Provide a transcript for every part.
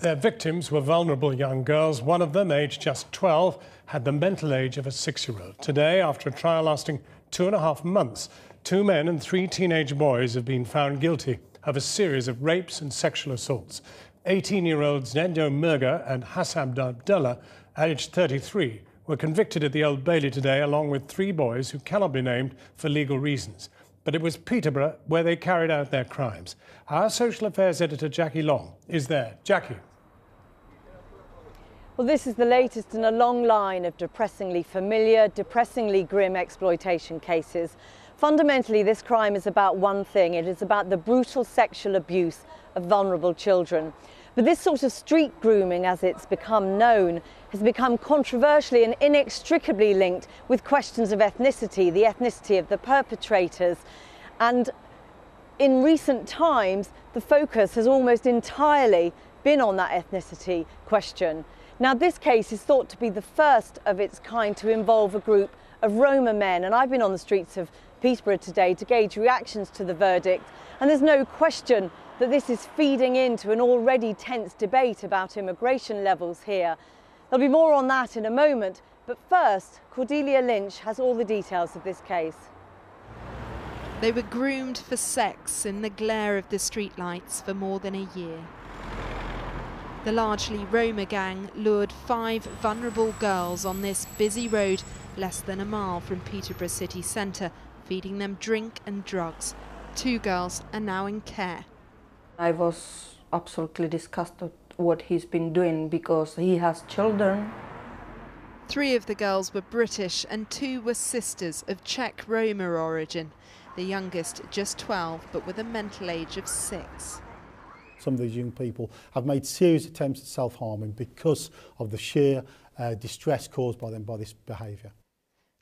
Their victims were vulnerable young girls. One of them, aged just 12, had the mental age of a 6-year-old. Today, after a trial lasting 2.5 months, 2 men and 3 teenage boys have been found guilty of a series of rapes and sexual assaults. 18-year-olds Nendo Murga and Hassan Abdullah, aged 33, were convicted at the Old Bailey today, along with 3 boys who cannot be named for legal reasons. But it was Peterborough where they carried out their crimes. Our social affairs editor, Jackie Long, is there. Jackie. Well, this is the latest in a long line of depressingly familiar, depressingly grim exploitation cases. Fundamentally, this crime is about one thing. It is about the brutal sexual abuse of vulnerable children. But this sort of street grooming, as it's become known, has become controversially and inextricably linked with questions of ethnicity, the ethnicity of the perpetrators. And in recent times, the focus has almost entirely been on that ethnicity question. Now, this case is thought to be the first of its kind to involve a group of Roma men, and I've been on the streets of Peterborough today to gauge reactions to the verdict, and there's no question that this is feeding into an already tense debate about immigration levels here. There'll be more on that in a moment, but first, Cordelia Lynch has all the details of this case. They were groomed for sex in the glare of the streetlights for more than a year. The largely Roma gang lured 5 vulnerable girls on this busy road less than a mile from Peterborough city centre, feeding them drink and drugs. 2 girls are now in care. I was absolutely disgusted what he's been doing because he has children. 3 of the girls were British and 2 were sisters of Czech Roma origin. The youngest just 12, but with a mental age of 6. Some of these young people have made serious attempts at self-harming because of the sheer distress caused by them by this behaviour.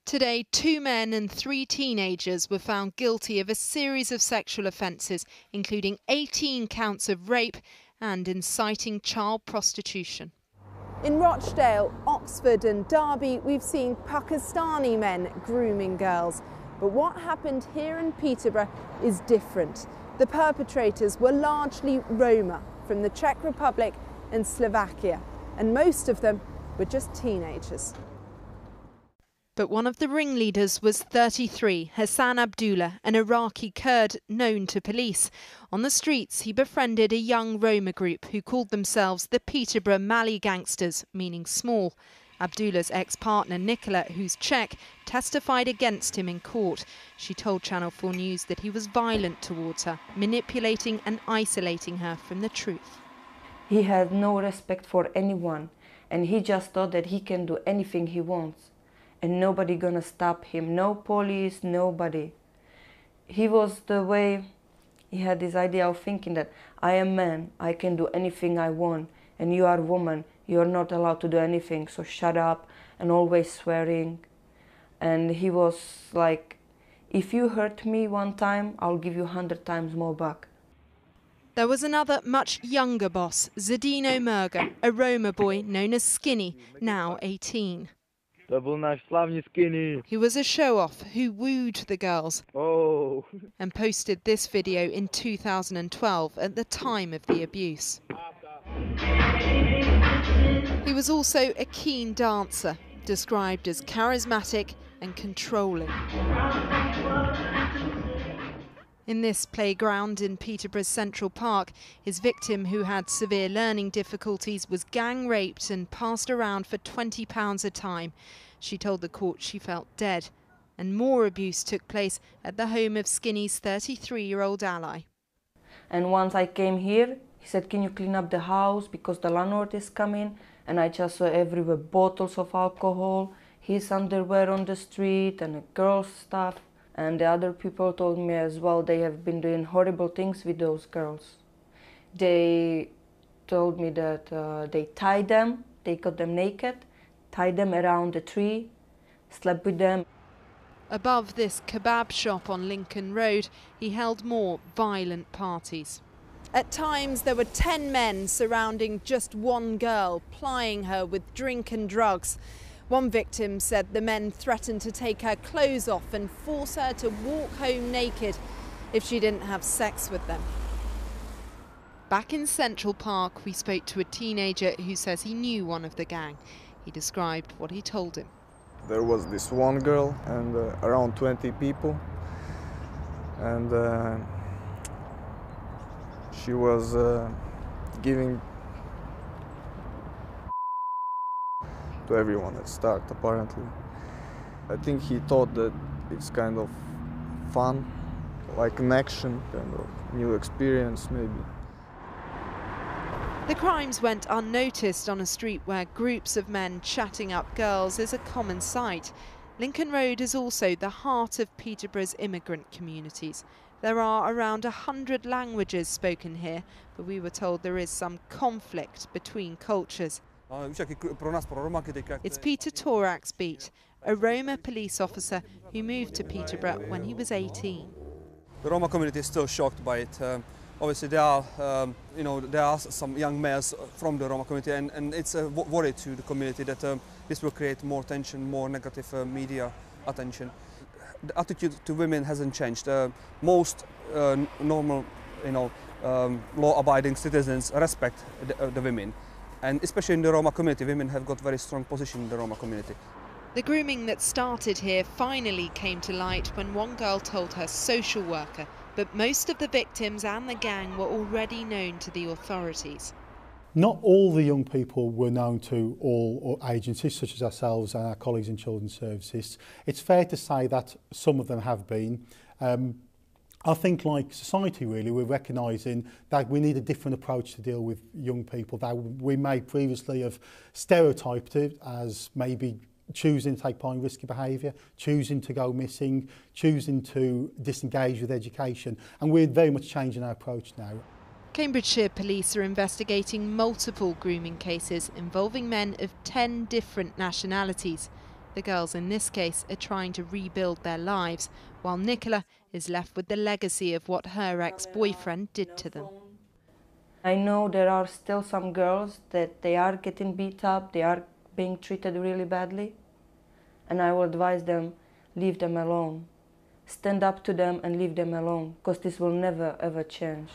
Today, 2 men and 3 teenagers were found guilty of a series of sexual offences, including 18 counts of rape and inciting child prostitution. In Rochdale, Oxford and Derby, we've seen Pakistani men grooming girls. But what happened here in Peterborough is different. The perpetrators were largely Roma from the Czech Republic and Slovakia, and most of them were just teenagers. But one of the ringleaders was 33, Hassan Abdullah, an Iraqi Kurd known to police. On the streets, he befriended a young Roma group who called themselves the Peterborough Mali Gangsters, meaning small. Abdullah's ex-partner, Nicola, who's Czech, testified against him in court. She told Channel 4 News that he was violent towards her, manipulating and isolating her from the truth. He had no respect for anyone, and he just thought that he can do anything he wants. And nobody gonna stop him, no police, nobody. He was the way, he had this idea of thinking that I am man, I can do anything I want, and you are woman, you're not allowed to do anything, so shut up, and always swearing. And he was like, if you hurt me one time, I'll give you 100 times more back. There was another much younger boss, Zdeno Murga, a Roma boy known as Skinny, now 18. He was a show-off who wooed the girls and posted this video in 2012 at the time of the abuse. He was also a keen dancer, described as charismatic and controlling. In this playground in Peterborough's Central Park, his victim, who had severe learning difficulties, was gang raped and passed around for £20 a time. She told the court she felt dead. And more abuse took place at the home of Skinny's 33-year-old ally. And once I came here, he said, can you clean up the house because the landlord is coming? And I just saw everywhere bottles of alcohol, his underwear on the street and the girls' stuff. And the other people told me as well they have been doing horrible things with those girls. They told me that they tied them, they got them naked, tied them around a tree, slept with them. Above this kebab shop on Lincoln Road, he held more violent parties. At times there were 10 men surrounding just one girl, plying her with drink and drugs. One victim said the men threatened to take her clothes off and force her to walk home naked if she didn't have sex with them. Back in Central Park, we spoke to a teenager who says he knew one of the gang. He described what he told him. There was this one girl and around 20 people, and she was giving to everyone at start, apparently. I think he thought that it's kind of fun, like an action, kind of new experience maybe. The crimes went unnoticed on a street where groups of men chatting up girls is a common sight. Lincoln Road is also the heart of Peterborough's immigrant communities. There are around 100 languages spoken here, but we were told there is some conflict between cultures. It's Peter Torak's beat, a Roma police officer who moved to Peterborough when he was 18. The Roma community is still shocked by it. Obviously, there are some young males from the Roma community, and it's a worry to the community that this will create more tension, more negative media attention. The attitude to women hasn't changed. Most normal, law-abiding citizens respect the women, and especially in the Roma community, women have got very strong position in the Roma community. The grooming that started here finally came to light when one girl told her social worker, but most of the victims and the gang were already known to the authorities. Not all the young people were known to all agencies, such as ourselves and our colleagues in Children's Services. It's fair to say that some of them have been. I think, like society really, we're recognising that we need a different approach to deal with young people, that we may previously have stereotyped it as maybe choosing to take part in risky behaviour, choosing to go missing, choosing to disengage with education, and we're very much changing our approach now. Cambridgeshire police are investigating multiple grooming cases involving men of 10 different nationalities. The girls in this case are trying to rebuild their lives, while Nicola is left with the legacy of what her ex-boyfriend did to them. I know there are still some girls that they are getting beat up, they are being treated really badly, and I will advise them, leave them alone. Stand up to them and leave them alone, because this will never ever change.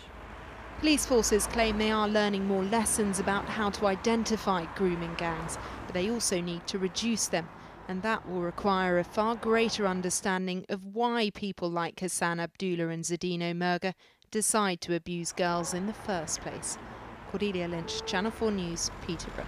Police forces claim they are learning more lessons about how to identify grooming gangs, but they also need to reduce them, and that will require a far greater understanding of why people like Hassan Abdullah and Zdeno Merga decide to abuse girls in the first place. Cordelia Lynch, Channel 4 News, Peterborough.